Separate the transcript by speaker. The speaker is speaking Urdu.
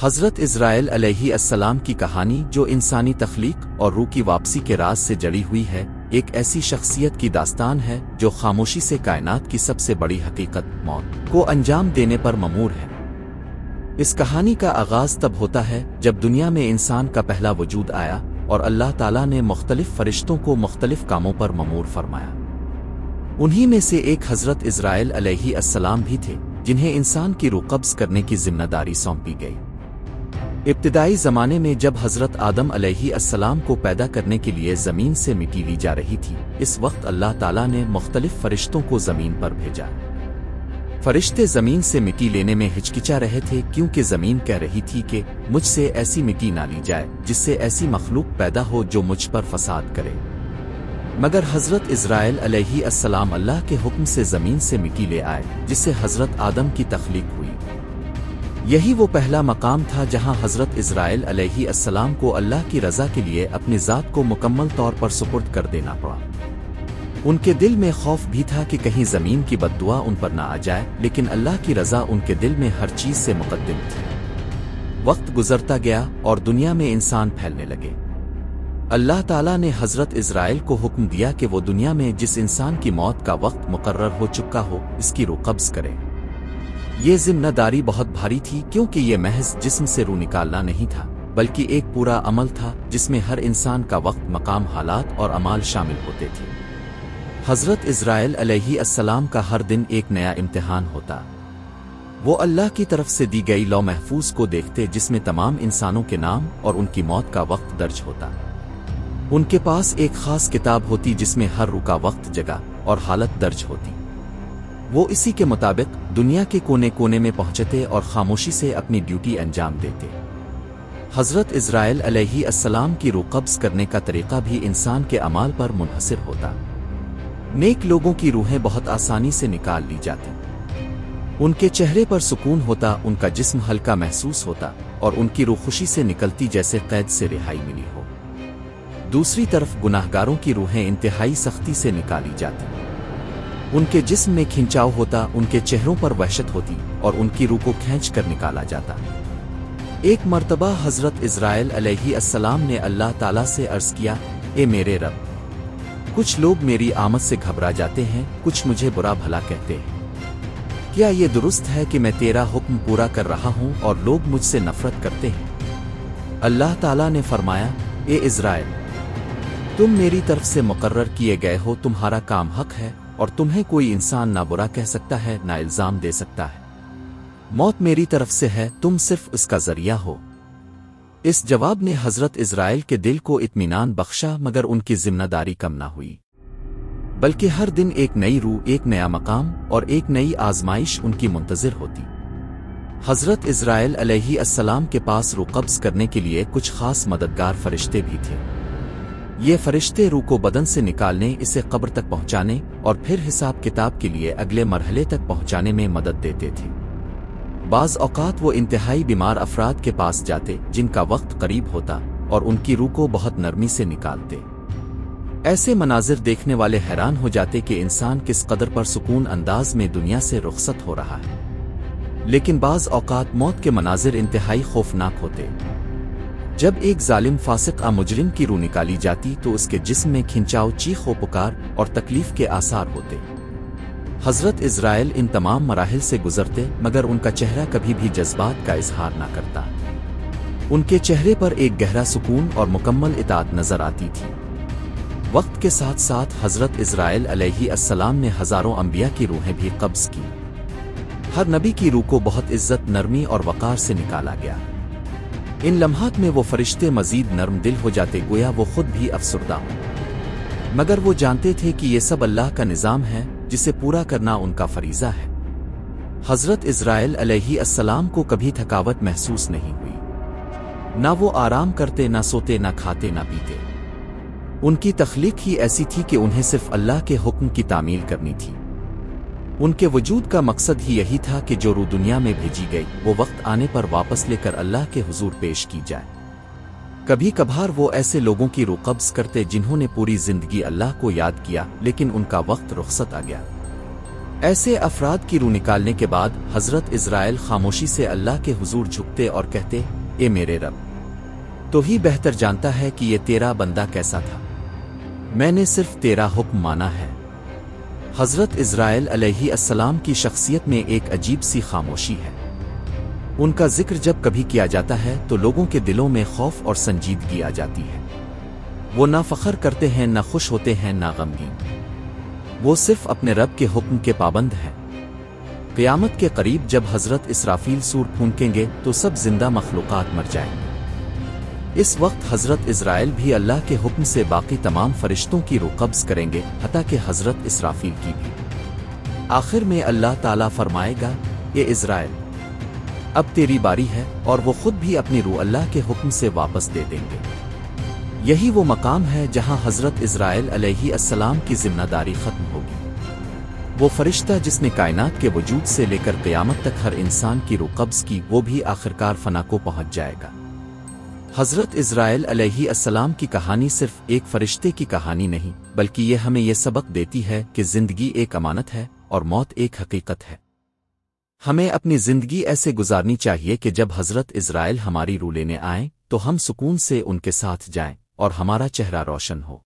Speaker 1: حضرت اسرائیل علیہ السلام کی کہانی جو انسانی تخلیق اور روح کی واپسی کے راز سے جڑی ہوئی ہے، ایک ایسی شخصیت کی داستان ہے جو خاموشی سے کائنات کی سب سے بڑی حقیقت موت کو انجام دینے پر مامور ہے۔ اس کہانی کا آغاز تب ہوتا ہے جب دنیا میں انسان کا پہلا وجود آیا اور اللہ تعالیٰ نے مختلف فرشتوں کو مختلف کاموں پر مامور فرمایا۔ انہی میں سے ایک حضرت اسرائیل علیہ السلام بھی تھے، جنہیں انسان کی روح قبض کرنے کی ذمہ داری سونپی گئی۔ ابتدائی زمانے میں جب حضرت آدم علیہ السلام کو پیدا کرنے کے لیے زمین سے مٹی لی جا رہی تھی، اس وقت اللہ تعالیٰ نے مختلف فرشتوں کو زمین پر بھیجا۔ فرشتے زمین سے مٹی لینے میں ہچکچا رہے تھے، کیونکہ زمین کہہ رہی تھی کہ مجھ سے ایسی مٹی نہ لی جائے جس سے ایسی مخلوق پیدا ہو جو مجھ پر فساد کرے۔ مگر حضرت اسرائیل علیہ السلام اللہ کے حکم سے زمین سے مٹی لے آئے، جس سے حضرت آدم کی تخلیق ہوئی۔ یہی وہ پہلا مقام تھا جہاں حضرت اسرائیل علیہ السلام کو اللہ کی رضا کے لیے اپنی ذات کو مکمل طور پر سپرد کر دینا پڑا۔ ان کے دل میں خوف بھی تھا کہ کہیں زمین کی بد دعا ان پر نہ آ جائے، لیکن اللہ کی رضا ان کے دل میں ہر چیز سے مقدم تھی۔ وقت گزرتا گیا اور دنیا میں انسان پھیلنے لگے۔ اللہ تعالیٰ نے حضرت اسرائیل کو حکم دیا کہ وہ دنیا میں جس انسان کی موت کا وقت مقرر ہو چکا ہو، اس کی روح قبض کرے۔ یہ ذمہ داری بہت بھاری تھی، کیونکہ یہ محض جسم سے روح نکالنا نہیں تھا، بلکہ ایک پورا عمل تھا جس میں ہر انسان کا وقت، مقام، حالات اور اعمال شامل ہوتے تھے۔ حضرت اسرائیل علیہ السلام کا ہر دن ایک نیا امتحان ہوتا۔ وہ اللہ کی طرف سے دی گئی لوح محفوظ کو دیکھتے، جس میں تمام انسانوں کے نام اور ان کی موت کا وقت درج ہوتا۔ ان کے پاس ایک خاص کتاب ہوتی جس میں ہر روح کا وقت، جگہ اور حالت درج ہوتی۔ وہ اسی کے مطابق دنیا کے کونے کونے میں پہنچتے اور خاموشی سے اپنی ڈیوٹی انجام دیتے۔ حضرت اسرائیل علیہ السلام کی روح قبض کرنے کا طریقہ بھی انسان کے اعمال پر منحصر ہوتا۔ نیک لوگوں کی روحیں بہت آسانی سے نکال لی جاتی۔ ان کے چہرے پر سکون ہوتا، ان کا جسم ہلکا محسوس ہوتا اور ان کی روح خوشی سے نکلتی جیسے قید سے رہائی ملی ہو۔ دوسری طرف گناہگاروں کی روحیں انتہائی سختی سے نکالی جاتی۔ ان کے جسم میں کھنچاؤ ہوتا، ان کے چہروں پر وحشت ہوتی اور ان کی روح کو کھینچ کر نکالا جاتا۔ ایک مرتبہ حضرت اسرائیل علیہ السلام نے اللہ تعالیٰ سے عرض کیا، اے میرے رب، کچھ لوگ میری آمد سے گھبرا جاتے ہیں، کچھ مجھے برا بھلا کہتے ہیں۔ کیا یہ درست ہے کہ میں تیرا حکم پورا کر رہا ہوں اور لوگ مجھ سے نفرت کرتے ہیں؟ اللہ تعالیٰ نے فرمایا، اے اسرائیل، تم میری طرف سے مقرر کیے گئے ہو، تمہارا کام حق ہے اور تمہیں کوئی انسان نہ برا کہہ سکتا ہے، نہ الزام دے سکتا ہے۔ موت میری طرف سے ہے، تم صرف اس کا ذریعہ ہو۔ اس جواب نے حضرت اسرائیل کے دل کو اطمینان بخشا، مگر ان کی ذمہ داری کم نہ ہوئی، بلکہ ہر دن ایک نئی روح، ایک نیا مقام اور ایک نئی آزمائش ان کی منتظر ہوتی۔ حضرت اسرائیل علیہ السلام کے پاس روح قبض کرنے کے لیے کچھ خاص مددگار فرشتے بھی تھے۔ یہ فرشتے روح کو بدن سے نکالنے، اسے قبر تک پہنچانے اور پھر حساب کتاب کے لیے اگلے مرحلے تک پہنچانے میں مدد دیتے تھے۔ بعض اوقات وہ انتہائی بیمار افراد کے پاس جاتے جن کا وقت قریب ہوتا اور ان کی روح کو بہت نرمی سے نکالتے۔ ایسے مناظر دیکھنے والے حیران ہو جاتے کہ انسان کس قدر پر سکون انداز میں دنیا سے رخصت ہو رہا ہے۔ لیکن بعض اوقات موت کے مناظر انتہائی خوفناک ہوتے۔ جب ایک ظالم، فاسق، مجرم کی روح نکالی جاتی تو اس کے جسم میں کھنچاؤ، چیخ و پکار اور تکلیف کے آثار ہوتے۔ حضرت اسرائیل ان تمام مراحل سے گزرتے، مگر ان کا چہرہ کبھی بھی جذبات کا اظہار نہ کرتا۔ ان کے چہرے پر ایک گہرا سکون اور مکمل اطاعت نظر آتی تھی۔ وقت کے ساتھ ساتھ حضرت اسرائیل علیہ السلام نے ہزاروں انبیاء کی روحیں بھی قبض کی۔ ہر نبی کی روح کو بہت عزت، نرمی اور وقار سے نکالا گیا۔ ان لمحات میں وہ فرشتے مزید نرم دل ہو جاتے، گویا وہ خود بھی افسردہ ہوں، مگر وہ جانتے تھے کہ یہ سب اللہ کا نظام ہے جسے پورا کرنا ان کا فریضہ ہے۔ حضرت اسرائیل علیہ السلام کو کبھی تھکاوٹ محسوس نہیں ہوئی، نہ وہ آرام کرتے، نہ سوتے، نہ کھاتے، نہ پیتے۔ ان کی تخلیق ہی ایسی تھی کہ انہیں صرف اللہ کے حکم کی تعمیل کرنی تھی۔ ان کے وجود کا مقصد ہی یہی تھا کہ جو روح دنیا میں بھیجی گئی وہ وقت آنے پر واپس لے کر اللہ کے حضور پیش کی جائے۔ کبھی کبھار وہ ایسے لوگوں کی روح قبض کرتے جنہوں نے پوری زندگی اللہ کو یاد کیا، لیکن ان کا وقت رخصت آ گیا۔ ایسے افراد کی روح نکالنے کے بعد حضرت اسرائیل خاموشی سے اللہ کے حضور جھکتے اور کہتے، اے میرے رب، تو ہی بہتر جانتا ہے کہ یہ تیرا بندہ کیسا تھا، میں نے صرف تیرا حکم مانا ہے۔ حضرت اسرائیل علیہ السلام کی شخصیت میں ایک عجیب سی خاموشی ہے۔ ان کا ذکر جب کبھی کیا جاتا ہے تو لوگوں کے دلوں میں خوف اور سنجیدگی آ جاتی ہے۔ وہ نہ فخر کرتے ہیں، نہ خوش ہوتے ہیں، نہ غمگین، وہ صرف اپنے رب کے حکم کے پابند ہیں۔ قیامت کے قریب جب حضرت اسرافیل سور پھونکیں گے تو سب زندہ مخلوقات مر جائیں گے۔ اس وقت حضرت اسرائیل بھی اللہ کے حکم سے باقی تمام فرشتوں کی روح قبض کریں گے، حتیٰ کہ حضرت اسرافیل کی بھی۔ آخر میں اللہ تعالیٰ فرمائے گا، اے اسرائیل، اب تیری باری ہے، اور وہ خود بھی اپنی روح اللہ کے حکم سے واپس دے دیں گے۔ یہی وہ مقام ہے جہاں حضرت اسرائیل علیہ السلام کی ذمہ داری ختم ہوگی۔ وہ فرشتہ جس نے کائنات کے وجود سے لے کر قیامت تک ہر انسان کی روح قبض کی، وہ بھی آخرکار فنا کو پہنچ جائے گا۔ حضرت اسرائیل علیہ السلام کی کہانی صرف ایک فرشتے کی کہانی نہیں، بلکہ یہ ہمیں یہ سبق دیتی ہے کہ زندگی ایک امانت ہے اور موت ایک حقیقت ہے۔ ہمیں اپنی زندگی ایسے گزارنی چاہیے کہ جب حضرت اسرائیل ہماری روح لینے آئیں تو ہم سکون سے ان کے ساتھ جائیں اور ہمارا چہرہ روشن ہو۔